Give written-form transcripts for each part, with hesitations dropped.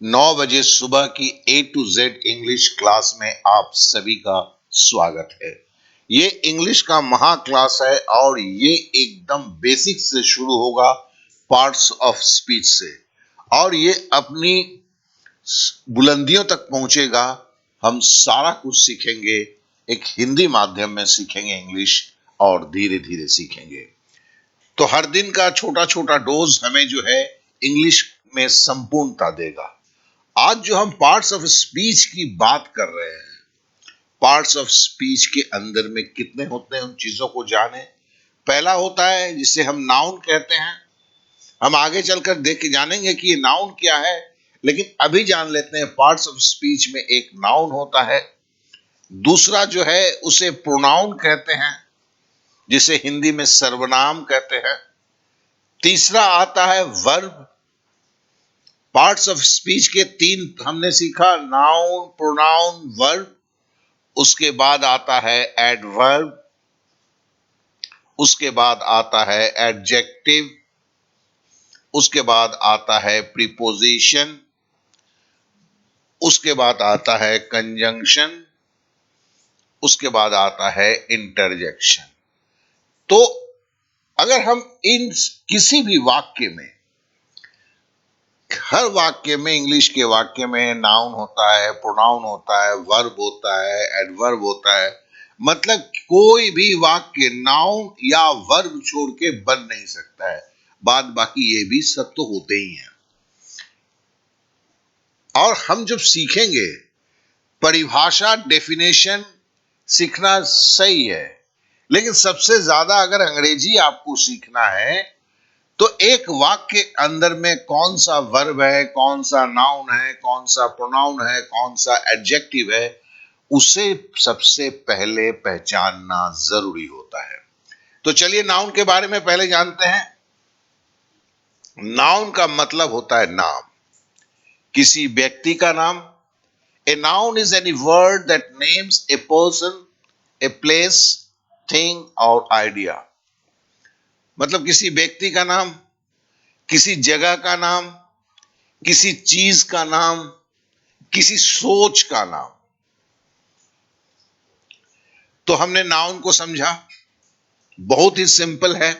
9 बजे सुबह की A to Z English class में आप सभी का स्वागत है। ये इंग्लिश का महा क्लास है और ये एकदम बेसिक से शुरू होगा, पार्ट्स ऑफ स्पीच से, और ये अपनी बुलंदियों तक पहुंचेगा। हम सारा कुछ सीखेंगे, एक हिंदी माध्यम में सीखेंगे इंग्लिश, और धीरे धीरे सीखेंगे। तो हर दिन का छोटा छोटा डोज हमें जो है इंग्लिश में संपूर्णता देगा। आज जो हम पार्ट्स ऑफ स्पीच की बात कर रहे हैं, पार्ट्स ऑफ स्पीच के अंदर में कितने होते हैं उन चीजों को जाने। पहला होता है जिसे हम नाउन कहते हैं। हम आगे चलकर देख के जानेंगे कि ये नाउन क्या है, लेकिन अभी जान लेते हैं पार्ट्स ऑफ स्पीच में एक नाउन होता है। दूसरा जो है उसे प्रोनाउन कहते हैं, जिसे हिंदी में सर्वनाम कहते हैं। तीसरा आता है वर्ब। पार्ट्स ऑफ स्पीच के तीन हमने सीखा, नाउन, प्रोनाउन, वर्ब। उसके बाद आता है एडवर्ब, उसके बाद आता है एडजेक्टिव, उसके बाद आता है प्रीपोजिशन, उसके बाद आता है कंजंक्शन, उसके बाद आता है इंटरजेक्शन। तो अगर हम इन किसी भी वाक्य में, हर वाक्य में, इंग्लिश के वाक्य में नाउन होता है, प्रोनाउन होता है, वर्ब होता है, एडवर्ब होता है। मतलब कोई भी वाक्य नाउन या वर्ब छोड़ के बन नहीं सकता है। बाद बाकी ये भी सब तो होते ही हैं। और हम जब सीखेंगे, परिभाषा, डेफिनेशन सीखना सही है, लेकिन सबसे ज्यादा अगर अंग्रेजी आपको सीखना है तो एक वाक्य के अंदर में कौन सा वर्ब है, कौन सा नाउन है, कौन सा प्रोनाउन है, कौन सा एडजेक्टिव है, उसे सबसे पहले पहचानना जरूरी होता है। तो चलिए नाउन के बारे में पहले जानते हैं। नाउन का मतलब होता है नाम, किसी व्यक्ति का नाम। A noun is any word that names a person, a place, thing और आइडिया। मतलब किसी व्यक्ति का नाम, किसी जगह का नाम, किसी चीज का नाम, किसी सोच का नाम। तो हमने नाउन को समझा, बहुत ही सिंपल है।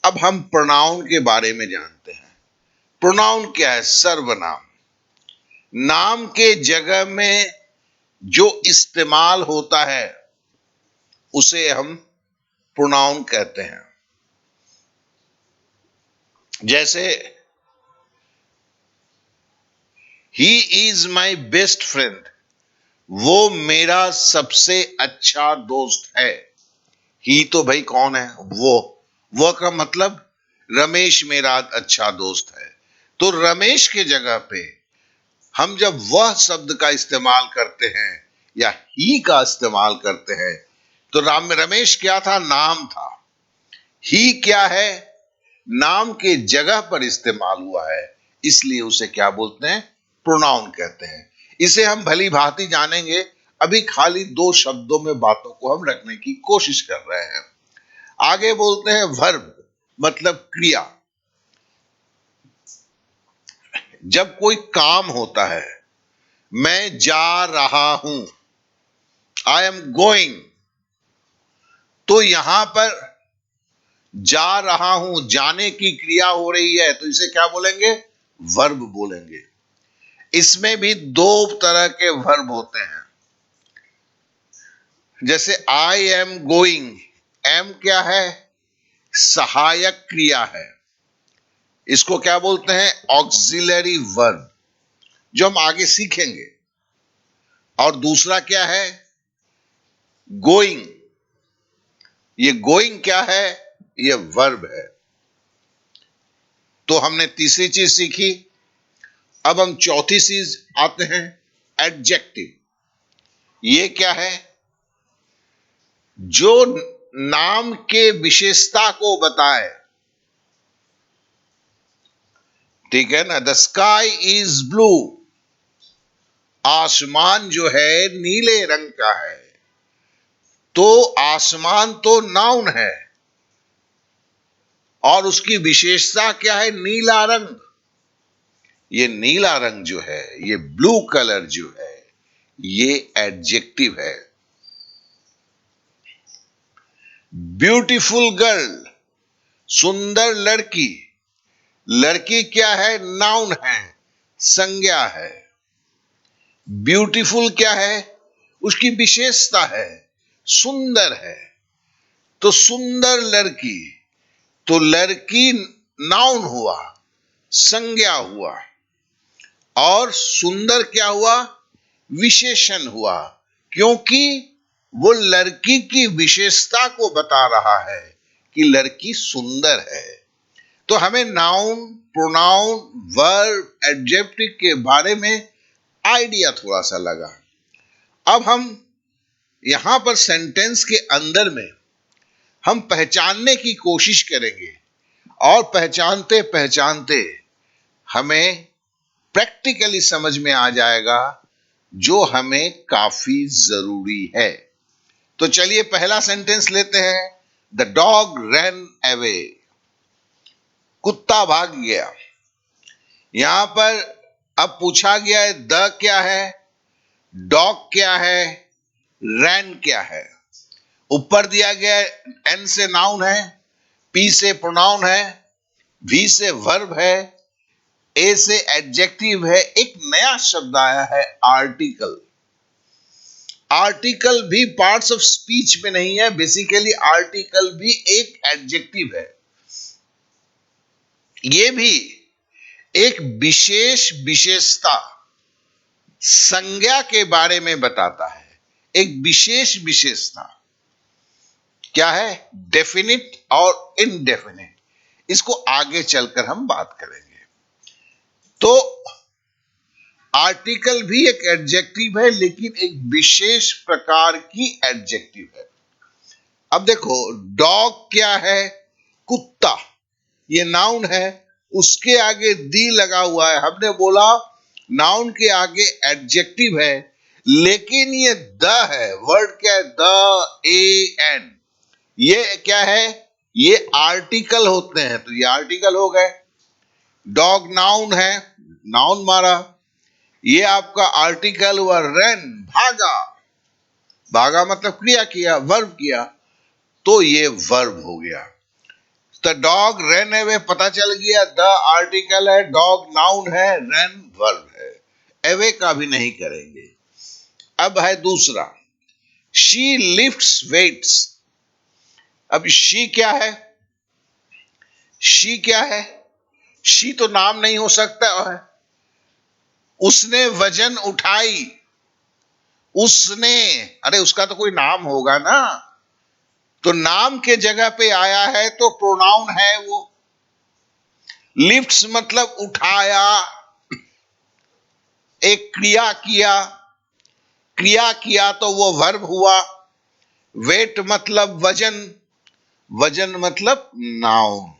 अब हम प्रोनाउन के बारे में जानते हैं। प्रोनाउन क्या है? सर्वनाम। नाम के जगह में जो इस्तेमाल होता है उसे हम प्रोनाउन कहते हैं। जैसे he is my best friend, वो मेरा सबसे अच्छा दोस्त है। ही तो भाई कौन है? वो का मतलब रमेश मेरा अच्छा दोस्त है। तो रमेश के जगह पे हम जब वह शब्द का इस्तेमाल करते हैं या ही का इस्तेमाल करते हैं, तो रमेश क्या था? नाम था। ही क्या है? नाम के जगह पर इस्तेमाल हुआ है, इसलिए उसे क्या बोलते हैं? प्रोनाउन कहते हैं। इसे हम भली भांति जानेंगे। अभी खाली दो शब्दों में बातों को हम रखने की कोशिश कर रहे हैं। आगे बोलते हैं वर्ब, मतलब क्रिया। जब कोई काम होता है, मैं जा रहा हूं, आई एम गोइंग, तो यहां पर जा रहा हूं, जाने की क्रिया हो रही है, तो इसे क्या बोलेंगे? वर्ब बोलेंगे। इसमें भी दो तरह के वर्ब होते हैं। जैसे आई एम गोइंग, एम क्या है? सहायक क्रिया है। इसको क्या बोलते हैं? ऑक्सिलरी वर्ब, जो हम आगे सीखेंगे। और दूसरा क्या है? गोइंग। ये गोइंग क्या है? ये वर्ब है। तो हमने तीसरी चीज सीखी। अब हम चौथी चीज आते हैं, एडजेक्टिव। ये क्या है? जो नाम के विशेषता को बताए। ठीक है ना? द स्काई इज ब्लू, आसमान जो है नीले रंग का है। तो आसमान तो नाउन है और उसकी विशेषता क्या है? नीला रंग। ये नीला रंग जो है, ये ब्लू कलर जो है, ये एडजेक्टिव है। ब्यूटीफुल गर्ल, सुंदर लड़की। लड़की क्या है? नाउन है, संज्ञा है। ब्यूटीफुल क्या है? उसकी विशेषता है, सुंदर है। तो सुंदर लड़की, तो लड़की नाउन हुआ, संज्ञा हुआ, और सुंदर क्या हुआ? विशेषण हुआ, क्योंकि वो लड़की की विशेषता को बता रहा है कि लड़की सुंदर है। तो हमें नाउन, प्रोनाउन, वर्ब, एडजेक्टिव के बारे में आइडिया थोड़ा सा लगा। अब हम यहां पर सेंटेंस के अंदर में हम पहचानने की कोशिश करेंगे, और पहचानते पहचानते हमें प्रैक्टिकली समझ में आ जाएगा, जो हमें काफी जरूरी है। तो चलिए पहला सेंटेंस लेते हैं। द डॉग रैन अवे, कुत्ता भाग गया। यहां पर अब पूछा गया है द क्या है, डॉग क्या है, रैन क्या है। ऊपर दिया गया एन से नाउन है, पी से प्रोनाउन है, वी से वर्ब है, ए से एडजेक्टिव है। एक नया शब्द आया है, आर्टिकल। आर्टिकल भी पार्ट्स ऑफ स्पीच में नहीं है, बेसिकली आर्टिकल भी एक एडजेक्टिव है। यह भी एक विशेष विशेषता, संज्ञा के बारे में बताता है। एक विशेष विशेषता क्या है? डेफिनिट और इनडेफिनिट। इसको आगे चलकर हम बात करेंगे। तो आर्टिकल भी एक एडजेक्टिव है, लेकिन एक विशेष प्रकार की एडजेक्टिव है। अब देखो, डॉग क्या है? कुत्ता, ये नाउन है, उसके आगे दी लगा हुआ है। हमने बोला नाउन के आगे एडजेक्टिव है, लेकिन ये द है। वर्ड क्या है? The, a an. ये क्या है? ये आर्टिकल होते हैं, तो ये आर्टिकल हो गए। डॉग नाउन है, नाउन मारा, ये आपका आर्टिकल हुआ। रन, भागा, भागा मतलब क्रिया किया, वर्ब किया, तो ये वर्ब हो गया। द डॉग रन अवे, पता चल गया द आर्टिकल है, डॉग नाउन है, रन वर्ब है। अवे का भी नहीं करेंगे। अब है दूसरा, शी लिफ्ट्स वेट्स। अब शी क्या है? शी क्या है? शी तो नाम नहीं हो सकता है। उसने वजन उठाई, उसने, अरे उसका तो कोई नाम होगा ना। तो नाम के जगह पे आया है तो प्रोनाउन है वो। लिफ्ट्स मतलब उठाया, एक क्रिया किया, क्रिया किया तो वो वर्ब हुआ। वेट मतलब वजन, वजन मतलब नाउन।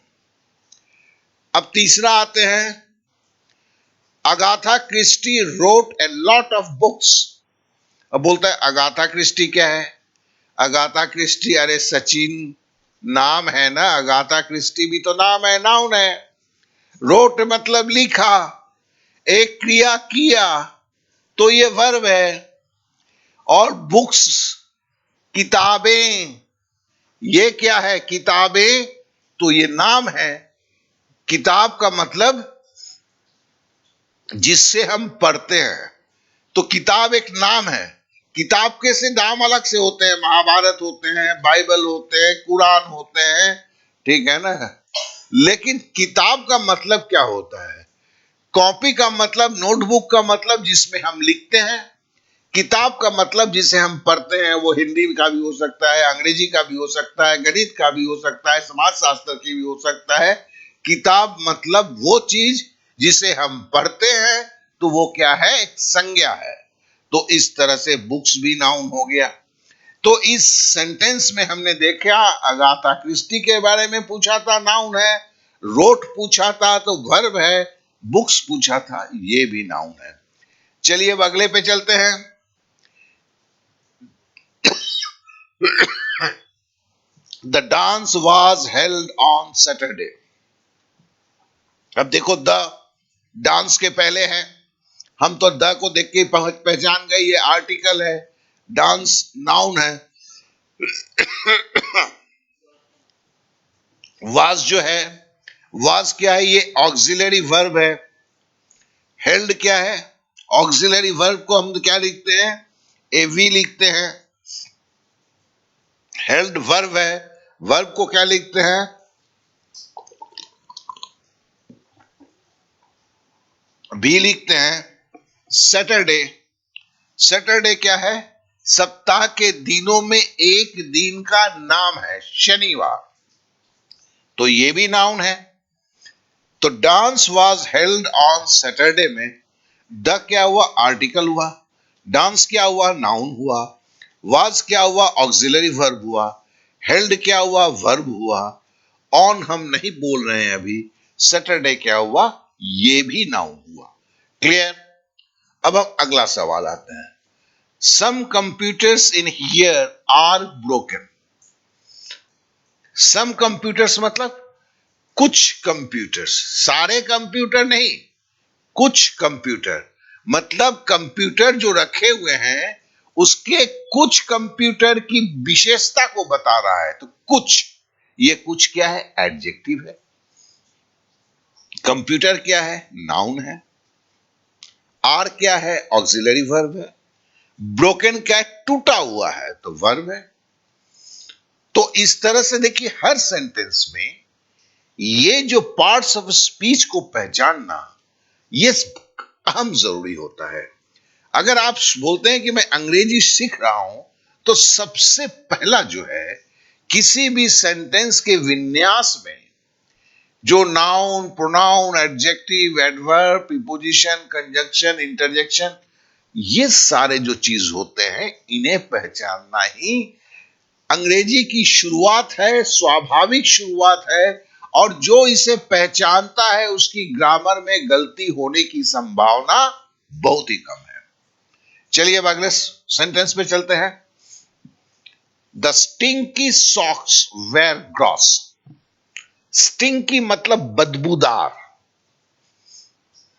अब तीसरा आते हैं, Agatha Christie wrote a lot of books. अब बोलता है अगाथा क्रिस्टी क्या है? अगाथा क्रिस्टी, अरे सचिन नाम है ना, अगाथा क्रिस्टी भी तो नाम है, नाउन है। रोट मतलब लिखा, एक क्रिया किया, तो ये वर्ब है। और बुक्स, किताबें, ये क्या है? किताबें, तो ये नाम है। किताब का मतलब जिससे हम पढ़ते हैं, तो किताब एक नाम है। किताब के से नाम अलग से होते हैं, महाभारत होते हैं, बाइबल होते हैं, कुरान होते हैं, ठीक है ना। लेकिन किताब का मतलब क्या होता है? कॉपी का मतलब, नोटबुक का मतलब जिसमें हम लिखते हैं। किताब का मतलब जिसे हम पढ़ते हैं, वो हिंदी का भी हो सकता है, अंग्रेजी का भी हो सकता है, गणित का भी हो सकता है, समाज शास्त्र की भी हो सकता है। किताब मतलब वो चीज जिसे हम पढ़ते हैं, तो वो क्या है? एक संज्ञा है। तो इस तरह से बुक्स भी नाउन हो गया। तो इस सेंटेंस में हमने देखा, अगाथा क्रिस्टी के बारे में पूछा था, नाउन है। रोट पूछा था तो वर्ब है। बुक्स पूछा था, ये भी नाउन है। चलिए अब अगले पे चलते हैं। The dance was held on Saturday. अब देखो, द डांस के पहले है। हम तो द को देख के पहचान गए ये आर्टिकल है, डांस नाउन है। वाज जो है, वाज क्या है? ये ऑक्सिलरी वर्ब है। हेल्ड क्या है? ऑक्सिलरी वर्ब को हम क्या लिखते हैं? एवी लिखते हैं। हेल्ड वर्ब है, वर्ब को क्या लिखते हैं? भी लिखते हैं। सैटरडे, सैटरडे क्या है? सप्ताह के दिनों में एक दिन का नाम है, शनिवार, तो ये भी नाउन है। तो dance was held on Saturday में द क्या हुआ? आर्टिकल हुआ। डांस क्या हुआ? नाउन हुआ। वाज क्या हुआ? ऑक्सिलरी वर्ब हुआ। हेल्ड क्या हुआ? वर्ब हुआ। ऑन हम नहीं बोल रहे हैं अभी। सैटरडे क्या हुआ? ये भी नाउन हुआ। क्लियर? अब हम अगला सवाल आते हैं। Some computers in here are broken. Some computers मतलब कुछ कंप्यूटर्स, सारे कंप्यूटर नहीं, कुछ कंप्यूटर। मतलब कंप्यूटर जो रखे हुए हैं उसके कुछ कंप्यूटर की विशेषता को बता रहा है। तो कुछ, ये कुछ क्या है? एडजेक्टिव है। कंप्यूटर क्या है? नाउन है। आर क्या है? ऑक्सिलरी वर्ब है। ब्रोकन क्या है? टूटा हुआ है, तो वर्ब है। तो इस तरह से देखिए हर सेंटेंस में ये जो पार्ट्स ऑफ स्पीच को पहचानना ये अहम जरूरी होता है। अगर आप बोलते हैं कि मैं अंग्रेजी सीख रहा हूं, तो सबसे पहला जो है, किसी भी सेंटेंस के विन्यास में जो noun, pronoun, adjective, adverb, preposition, conjunction, interjection, ये सारे जो चीज होते हैं, इन्हें पहचानना ही अंग्रेजी की शुरुआत है, स्वाभाविक शुरुआत है। और जो इसे पहचानता है उसकी ग्रामर में गलती होने की संभावना बहुत ही कम है। चलिए अब अगले सेंटेंस पे चलते हैं। The stinky socks were gross. Stinky मतलब बदबूदार,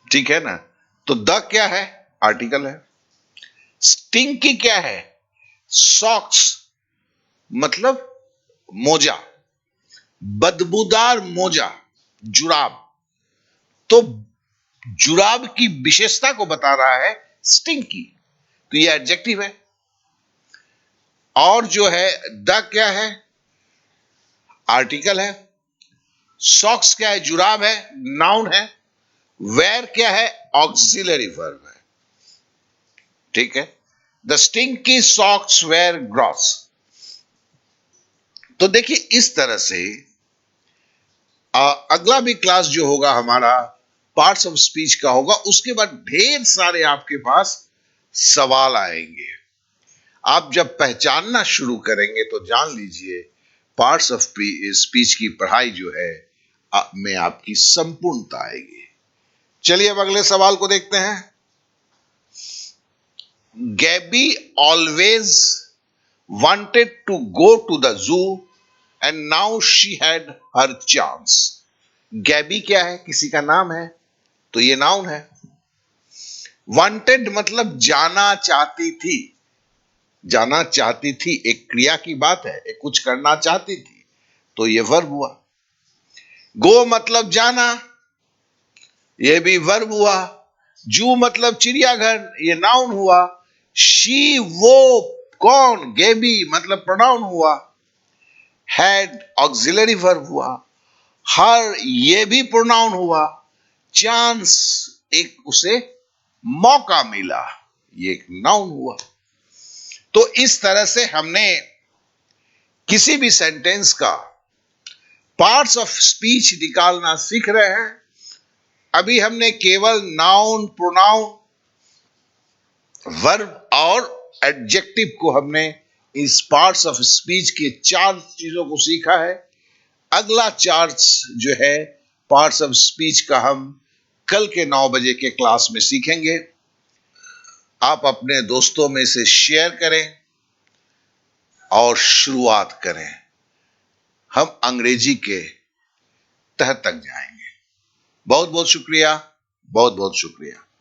ठीक है ना? तो द क्या है? आर्टिकल है। स्टिंकी क्या है? सॉक्स मतलब मोजा, बदबूदार मोजा, जुराब। तो जुराब की विशेषता को बता रहा है स्टिंकी, तो ये एडजेक्टिव है। और जो है द क्या है? आर्टिकल है। सॉक्स क्या है? जुराब है, नाउन है। वेयर क्या है? ऑक्सिलरी वर्ब है, ठीक है। The stinky socks were gross. तो देखिए इस तरह से अगला भी क्लास जो होगा हमारा पार्ट्स ऑफ स्पीच का होगा, उसके बाद ढेर सारे आपके पास सवाल आएंगे। आप जब पहचानना शुरू करेंगे तो जान लीजिए पार्ट्स ऑफ स्पीच की पढ़ाई जो है में आपकी संपूर्णता आएगी। चलिए अब अगले सवाल को देखते हैं। गैबी always wanted to go to the zoo and now she had her chance। गैबी क्या है? किसी का नाम है, तो ये नाउन है। wanted मतलब जाना चाहती थी, जाना चाहती थी एक क्रिया की बात है, एक कुछ करना चाहती थी, तो ये वर्ब हुआ। गो मतलब जाना, ये भी वर्ब हुआ। जू मतलब चिड़ियाघर, ये नाउन हुआ। शी वो कौन? गेबी मतलब प्रोनाउन हुआ। हैड ऑक्सिलरी वर्ब हुआ। हर ये भी प्रोनाउन हुआ। चांस एक उसे मौका मिला, ये एक नाउन हुआ। तो इस तरह से हमने किसी भी सेंटेंस का पार्ट्स ऑफ स्पीच निकालना सीख रहे हैं। अभी हमने केवल नाउन, प्रोनाउन, वर्ब और एडजेक्टिव को हमने इस पार्ट्स ऑफ स्पीच के चार चीजों को सीखा है। अगला चार्ज जो है पार्ट्स ऑफ स्पीच का हम कल के 9 बजे के क्लास में सीखेंगे। आप अपने दोस्तों में से शेयर करें और शुरुआत करें। हम अंग्रेजी के तह तक जाएंगे। बहुत बहुत शुक्रिया। बहुत बहुत शुक्रिया।